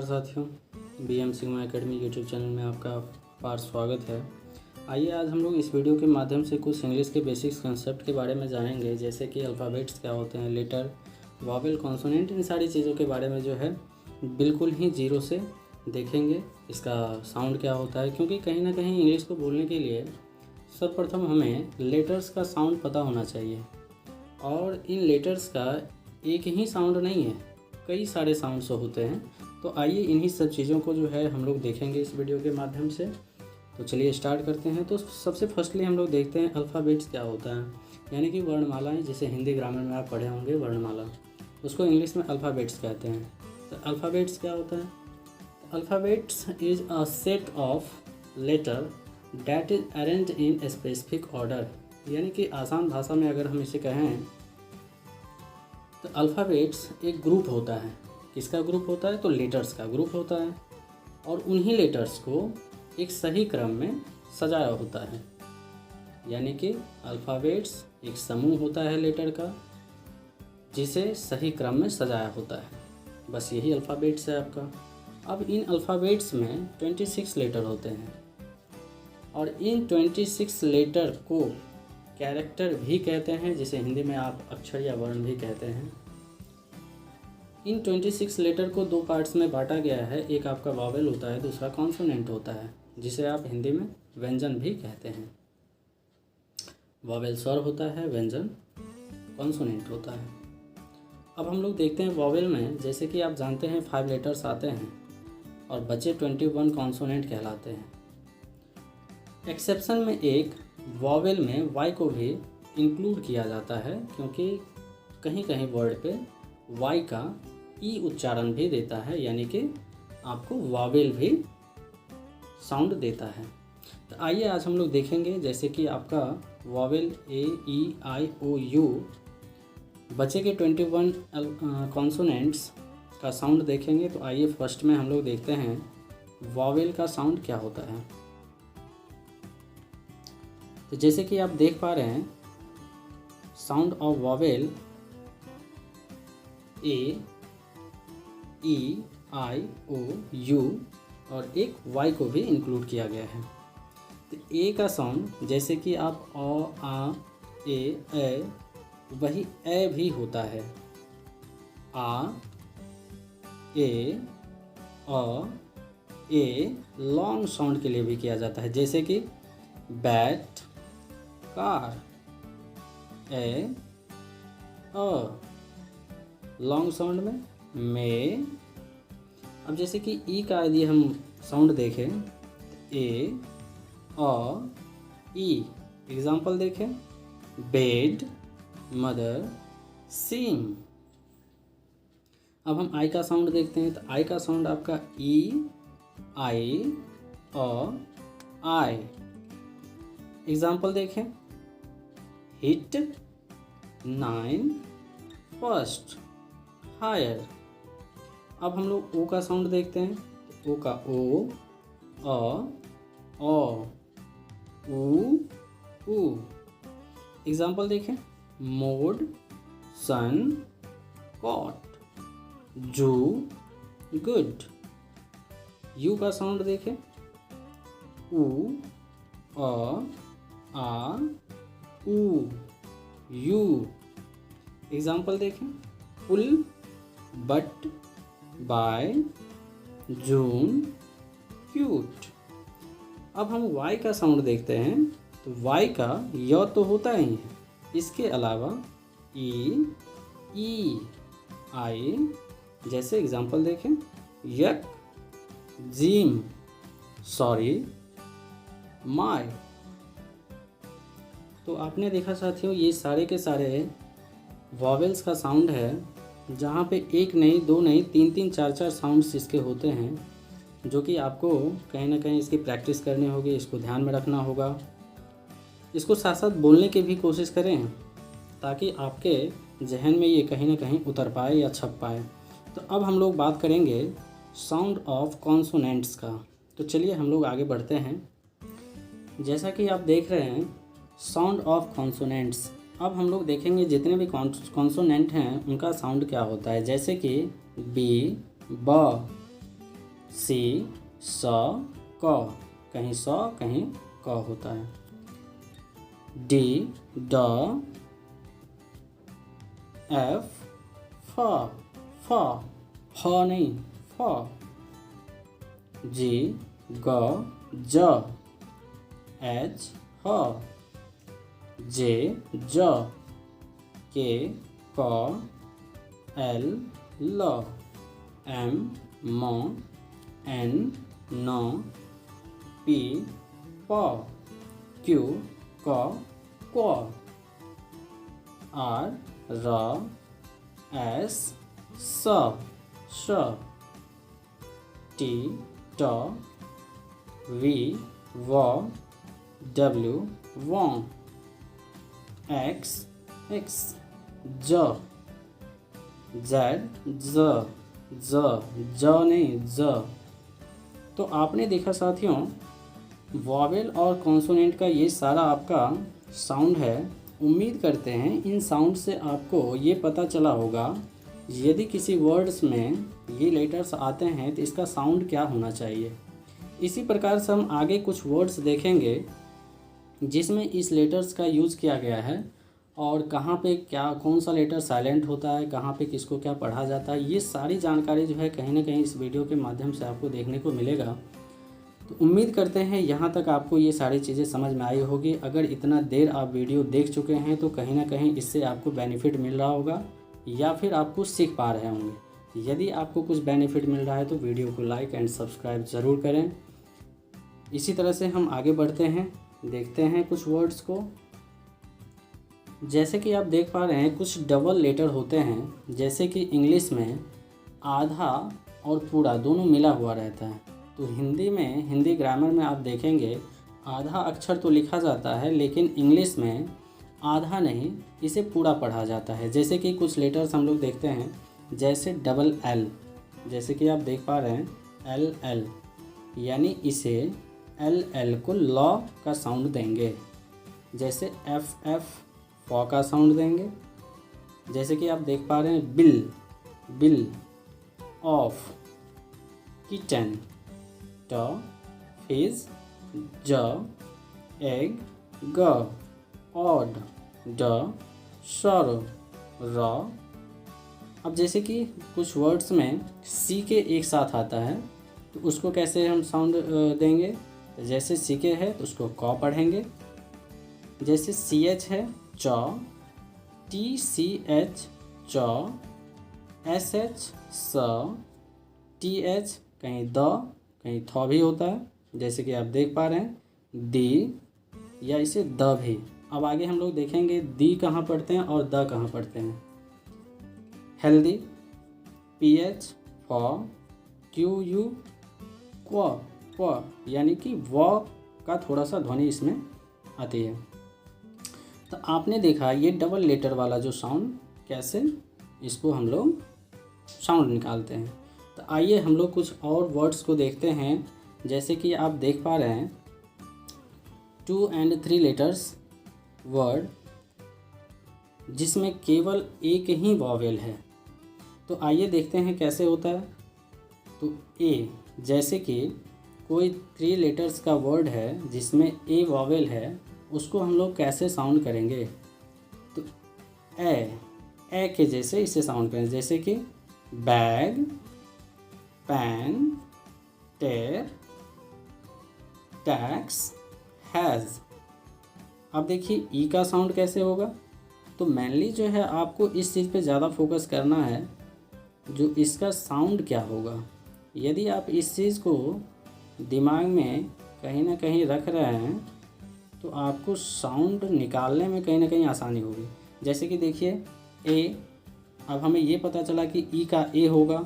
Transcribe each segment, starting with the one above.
साथियों, BM sigma academy YouTube channel में आपका बार स्वागत है। आइए आज हम लोग इस वीडियो के माध्यम से कुछ इंग्लिश के बेसिक्स कंसेप्ट के बारे में जानेंगे, जैसे कि अल्फ़ाबेट्स क्या होते हैं, लेटर, वॉवेल, कॉन्सोनेंट, इन सारी चीज़ों के बारे में जो है बिल्कुल ही जीरो से देखेंगे। इसका साउंड क्या होता है, क्योंकि कहीं ना कहीं इंग्लिश को बोलने के लिए सर्वप्रथम हमें लेटर्स का साउंड पता होना चाहिए, और इन लेटर्स का एक ही साउंड नहीं है, कई सारे साउंड्स होते हैं। तो आइए इन्हीं सब चीज़ों को जो है हम लोग देखेंगे इस वीडियो के माध्यम से। तो चलिए स्टार्ट करते हैं। तो सबसे फर्स्टली हम लोग देखते हैं अल्फ़ाबेट्स क्या होता है, यानी कि वर्णमालाएं। जैसे हिंदी ग्रामर में आप पढ़े होंगे वर्णमाला, उसको इंग्लिश में अल्फ़ाबेट्स कहते हैं। तो अल्फ़ाबेट्स क्या होता है? Alphabets is a set of letter that is arranged in specific order. यानी कि आसान भाषा में अगर हम इसे कहें तो अल्फ़ाबेट्स एक ग्रुप होता है। किसका ग्रुप होता है? तो लेटर्स का ग्रुप होता है, और उन्हीं लेटर्स को एक सही क्रम में सजाया होता है। यानी कि अल्फ़ाबेट्स एक समूह होता है लेटर का, जिसे सही क्रम में सजाया होता है। बस यही अल्फ़ाबेट्स है आपका। अब इन अल्फ़ाबेट्स में 26 लेटर होते हैं, और इन 26 लेटर को कैरेक्टर भी कहते हैं, जिसे हिंदी में आप अक्षर या वर्ण भी कहते हैं। इन 26 लेटर को दो पार्ट्स में बांटा गया है। एक आपका वॉवेल होता है, दूसरा कॉन्सोनेंट होता है, जिसे आप हिंदी में व्यंजन भी कहते हैं। वॉवेल स्वर होता है, व्यंजन कॉन्सोनेंट होता है। अब हम लोग देखते हैं वॉवेल में, जैसे कि आप जानते हैं 5 लेटर्स आते हैं और बचे 21 कॉन्सोनेंट कहलाते हैं। एक्सेप्शन में एक वॉवेल में वाई को भी इंक्लूड किया जाता है, क्योंकि कहीं कहीं वर्ड पे वाई का ई उच्चारण भी देता है, यानी कि आपको वॉवेल भी साउंड देता है। तो आइए आज हम लोग देखेंगे, जैसे कि आपका vowel A, E, I, O, you, बचे के 21 कॉन्सोनेंट्स का साउंड देखेंगे। तो आइए फर्स्ट में हम लोग देखते हैं वॉवेल का साउंड क्या होता है। तो जैसे कि आप देख पा रहे हैं, sound of vowel A, E, I, O, U, और एक वाई को भी इंक्लूड किया गया है। तो ए का साउंड, जैसे कि आप अ, आ, ए, वही ए भी होता है। आ, ए, अ, ए लॉन्ग साउंड के लिए भी किया जाता है, जैसे कि bat, car, A, a long sound में मे। अब जैसे कि ई का यदि हम साउंड देखें, ए, अ, ई, एग्जाम्पल देखें, बेड, मदर, सीम। अब हम आई का साउंड देखते हैं। तो आई का साउंड आपका ई, आई, अ, आई, एग्जाम्पल देखें, हिट, 9, फर्स्ट, हायर। अब हम लोग ओ का साउंड देखते हैं। ओ का ओ, अ, ऊ, एग्जाम्पल देखें, मोड, सन, कॉट, जू, गुड। यू का साउंड देखें, ऊ, आ, ऊ, यू, एग्जाम्पल देखें, पुल, बट, बाय, जून, क्यूट। अब हम वाई का साउंड देखते हैं। तो वाई का य तो होता ही है, इसके अलावा ई, आई, जैसे एग्जाम्पल देखें, यक, जिम, सॉरी, माय। तो आपने देखा साथियों, ये सारे के सारे वॉवेल्स का साउंड है, जहाँ पे एक नहीं, दो नहीं, तीन तीन, चार चार साउंड्स इसके होते हैं, जो कि आपको कहीं ना कहीं इसकी प्रैक्टिस करनी होगी, इसको ध्यान में रखना होगा। इसको साथ साथ बोलने की भी कोशिश करें, ताकि आपके जहन में ये कहीं ना कहीं उतर पाए या छप पाए। तो अब हम लोग बात करेंगे साउंड ऑफ कॉन्सोनेंट्स का। तो चलिए हम लोग आगे बढ़ते हैं। जैसा कि आप देख रहे हैं, साउंड ऑफ कॉन्सोनेंट्स अब हम लोग देखेंगे जितने भी कॉन्सोनेंट हैं उनका साउंड क्या होता है, जैसे कि बी, ब, सी, स, क, कहीं स कहीं क होता है। डी, ड, एफ, फ, फ नहीं फ, जी, ग, ज, एच, ह, जे, ज, के, क, एल, ल, एम, म, एन, न, पी, प, क्यू, क, क्व, आर, र, एस, स, श, टी, ट, वी, व, डब्ल्यू, व, एक्स, एक्स, ज, जेड, ज नहीं ज। तो आपने देखा साथियों, वॉवेल और कॉन्सोनेंट का ये सारा आपका साउंड है। उम्मीद करते हैं इन साउंड से आपको ये पता चला होगा यदि किसी वर्ड्स में ये लेटर्स आते हैं तो इसका साउंड क्या होना चाहिए। इसी प्रकार से हम आगे कुछ वर्ड्स देखेंगे जिसमें इस लेटर्स का यूज़ किया गया है और कहाँ पे क्या कौन सा लेटर साइलेंट होता है, कहाँ पे किसको क्या पढ़ा जाता है, ये सारी जानकारी जो है कहीं ना कहीं इस वीडियो के माध्यम से आपको देखने को मिलेगा। तो उम्मीद करते हैं यहाँ तक आपको ये सारी चीज़ें समझ में आई होगी। अगर इतना देर आप वीडियो देख चुके हैं तो कहीं ना कहीं इससे आपको बेनिफिट मिल रहा होगा या फिर आप कुछ सीख पा रहे होंगे। यदि आपको कुछ बेनिफिट मिल रहा है तो वीडियो को लाइक एंड सब्सक्राइब ज़रूर करें। इसी तरह से हम आगे बढ़ते हैं, देखते हैं कुछ वर्ड्स को। जैसे कि आप देख पा रहे हैं कुछ डबल लेटर होते हैं, जैसे कि इंग्लिश में आधा और पूरा दोनों मिला हुआ रहता है। तो हिंदी में, हिंदी ग्रामर में आप देखेंगे आधा अक्षर तो लिखा जाता है लेकिन इंग्लिश में आधा नहीं, इसे पूरा पढ़ा जाता है। जैसे कि कुछ लेटर्स हम लोग देखते हैं, जैसे डबल एल, जैसे कि आप देख पा रहे हैं एल एल, यानी इसे एल एल को ल का साउंड देंगे। जैसे एफ एफ फ का साउंड देंगे। जैसे कि आप देख पा रहे हैं बिल बिल, ऑफ, किचन, ट, फिज, ज, एग, ग, ऑड, ड, सर, र। अब जैसे कि कुछ वर्ड्स में सी के एक साथ आता है तो उसको कैसे हम साउंड देंगे। जैसे सी के है तो उसको क पढ़ेंगे। जैसे सी एच है च, टी सी एच च, एस एच स, टी एच कहीं द कहीं थ भी होता है, जैसे कि आप देख पा रहे हैं दी या इसे द भी। अब आगे हम लोग देखेंगे दी कहाँ पढ़ते हैं और द कहाँ पढ़ते हैं। हेल्दी, पी एच फ, क्यू यू, क्व क्व, यानी कि व का थोड़ा सा ध्वनि इसमें आती है। तो आपने देखा ये डबल लेटर वाला जो साउंड कैसे इसको हम लोग साउंड निकालते हैं। तो आइए हम लोग कुछ और वर्ड्स को देखते हैं। जैसे कि आप देख पा रहे हैं 2 and 3 लेटर्स वर्ड जिसमें केवल एक ही वॉवेल है। तो आइए देखते हैं कैसे होता है। तो ए, जैसे कि कोई 3 लेटर्स का वर्ड है जिसमें ए वॉवेल है, उसको हम लोग कैसे साउंड करेंगे। तो ए के जैसे इसे साउंड करें, जैसे कि बैग, पैन, टेर, टैक्स, हैज़। अब देखिए ई का साउंड कैसे होगा। तो मेनली जो है आपको इस चीज़ पे ज़्यादा फोकस करना है, जो इसका साउंड क्या होगा। यदि आप इस चीज़ को दिमाग में कहीं ना कहीं रख रहे हैं तो आपको साउंड निकालने में कहीं ना कहीं आसानी होगी। जैसे कि देखिए ए, अब हमें ये पता चला कि ई का ए होगा,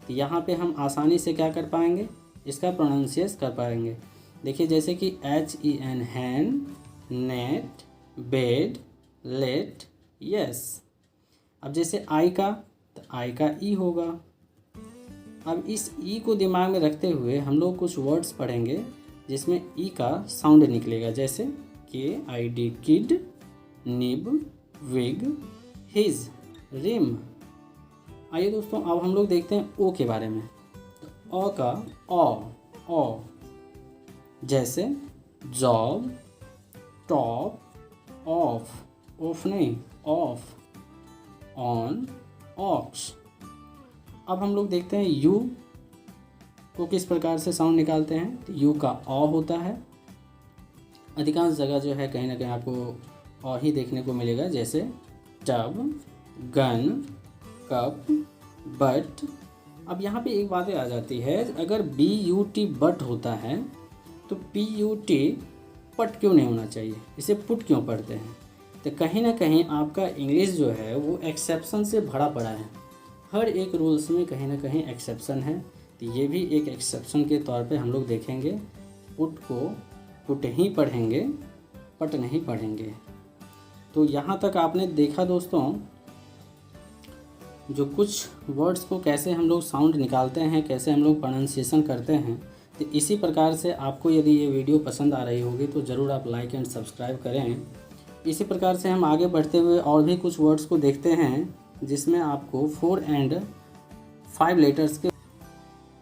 तो यहाँ पे हम आसानी से क्या कर पाएंगे, इसका प्रोनाउंसिएशन कर पाएंगे। देखिए जैसे कि HEN हैन, नेट, बेड, लेट, यस। अब जैसे आई का, तो आई का ई होगा। अब इस ई को दिमाग में रखते हुए हम लोग कुछ वर्ड्स पढ़ेंगे जिसमें ई का साउंड निकलेगा, जैसे KID kid, nib, wig, his, rim. आइए दोस्तों अब हम लोग देखते हैं ओ के बारे में। तो ओ का ओ जैसे जॉब, टॉप, ऑफ नहीं ऑफ, ऑन, ऑक्स। अब हम लोग देखते हैं यू को किस प्रकार से साउंड निकालते हैं। तो यू का ऑ होता है। अधिकांश जगह जो है कहीं ना कहीं आपको ऑ ही देखने को मिलेगा, जैसे टब, गन, कप, बट। अब यहाँ पे एक बात आ जाती है, अगर BUT बट होता है तो PUT पट क्यों नहीं होना चाहिए, इसे पुट क्यों पढ़ते हैं। तो कहीं ना कहीं आपका इंग्लिश जो है वो एक्सेप्शन से भरा पड़ा है। हर एक रूल्स में कहीं ना कहीं एक्सेप्शन है, तो ये भी एक एक्सेप्शन के तौर पे हम लोग देखेंगे। पुट को पुट ही पढ़ेंगे, पट नहीं पढ़ेंगे। तो यहाँ तक आपने देखा दोस्तों, जो कुछ वर्ड्स को कैसे हम लोग साउंड निकालते हैं, कैसे हम लोग प्रोनाउंसिएशन करते हैं। तो इसी प्रकार से आपको यदि ये वीडियो पसंद आ रही होगी तो ज़रूर आप लाइक एंड सब्सक्राइब करें। इसी प्रकार से हम आगे बढ़ते हुए और भी कुछ वर्ड्स को देखते हैं जिसमें आपको 4 और 5 लेटर्स के,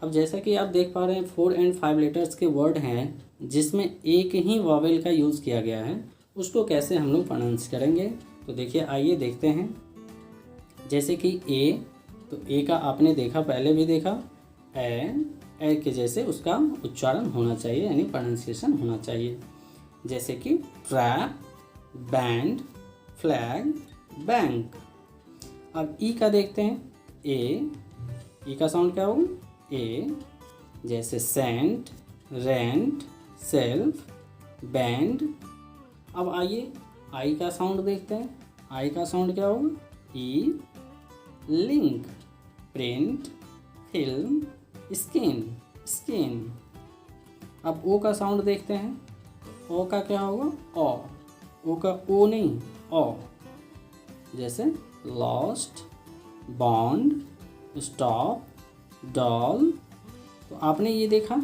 अब जैसा कि आप देख पा रहे हैं 4 और 5 लेटर्स के वर्ड हैं जिसमें एक ही वॉवेल का यूज़ किया गया है, उसको कैसे हम लोग प्रोनाउंस करेंगे। तो देखिए आइए देखते हैं। जैसे कि ए, तो ए का आपने देखा, पहले भी देखा, ए के जैसे उसका उच्चारण होना चाहिए, यानी प्रोनाउंसिएशन होना चाहिए। जैसे कि ट्रैप, बैंड, फ्लैग, बैंक। अब ई का देखते हैं। ई का साउंड क्या होगा, ए, जैसे सेंट, रेंट, सेल्फ, बैंड। अब आइए आई का साउंड देखते हैं। आई का साउंड क्या होगा, ई, लिंक, प्रिंट, फिल्म, स्किन। अब ओ का साउंड देखते हैं। ओ का क्या होगा, ओ का ओ नहीं, ओ, जैसे लॉस्ट, बॉन्ड, स्टॉप, डॉल। तो आपने ये देखा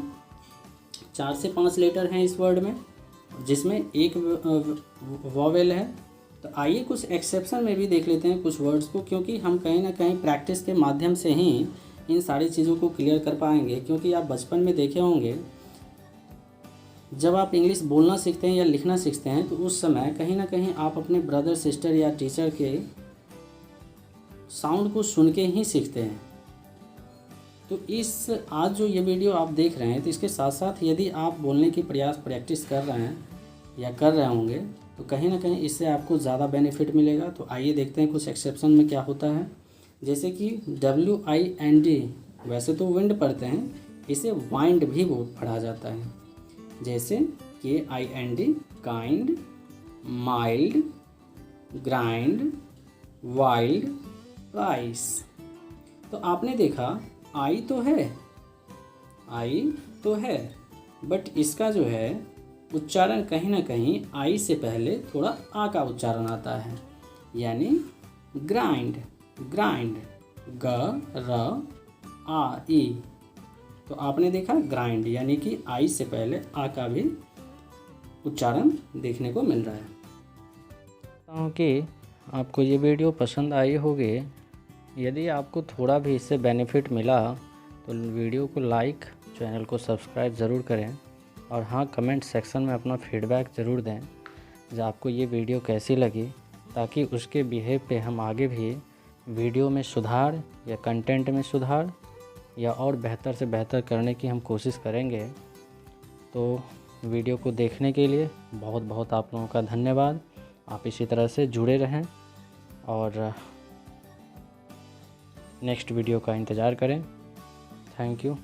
4 से 5 लेटर हैं इस वर्ड में, जिसमें एक वॉवेल है। तो आइए कुछ एक्सेप्शन में भी देख लेते हैं कुछ वर्ड्स को, क्योंकि हम कहीं ना कहीं प्रैक्टिस के माध्यम से ही इन सारी चीज़ों को क्लियर कर पाएंगे। क्योंकि आप बचपन में देखे होंगे, जब आप इंग्लिश बोलना सीखते हैं या लिखना सीखते हैं तो उस समय कहीं ना कहीं आप अपने ब्रदर, सिस्टर या टीचर के साउंड को सुन के ही सीखते हैं। तो इस आज जो ये वीडियो आप देख रहे हैं, तो इसके साथ साथ यदि आप बोलने की प्रैक्टिस कर रहे हैं या कर रहे होंगे तो कहीं ना कहीं इससे आपको ज़्यादा बेनिफिट मिलेगा। तो आइए देखते हैं कुछ एक्सेप्शन में क्या होता है। जैसे कि WIND, वैसे तो विंड पढ़ते हैं, इसे वाइंड भी वो पढ़ा जाता है। जैसे KIND, kind, mild, grind, wild, rice. तो आपने देखा आई तो है, बट इसका जो है उच्चारण कहीं ना कहीं आई से पहले थोड़ा आ का उच्चारण आता है, यानी ग्राइंड, ग, र, आ, ई। तो आपने देखा ग्राइंड, यानी कि आई से पहले आ का भी उच्चारण देखने को मिल रहा है। कि आपको ये वीडियो पसंद आई होगी। यदि आपको थोड़ा भी इससे बेनिफिट मिला तो वीडियो को लाइक, चैनल को सब्सक्राइब ज़रूर करें। और हाँ, कमेंट सेक्शन में अपना फीडबैक ज़रूर दें जो आपको ये वीडियो कैसी लगी, ताकि उसके बिहेव पे हम आगे भी वीडियो में सुधार या कंटेंट में सुधार या और बेहतर से बेहतर करने की हम कोशिश करेंगे। तो वीडियो को देखने के लिए बहुत बहुत आप लोगों का धन्यवाद। आप इसी तरह से जुड़े रहें और नेक्स्ट वीडियो का इंतज़ार करें। Thank you.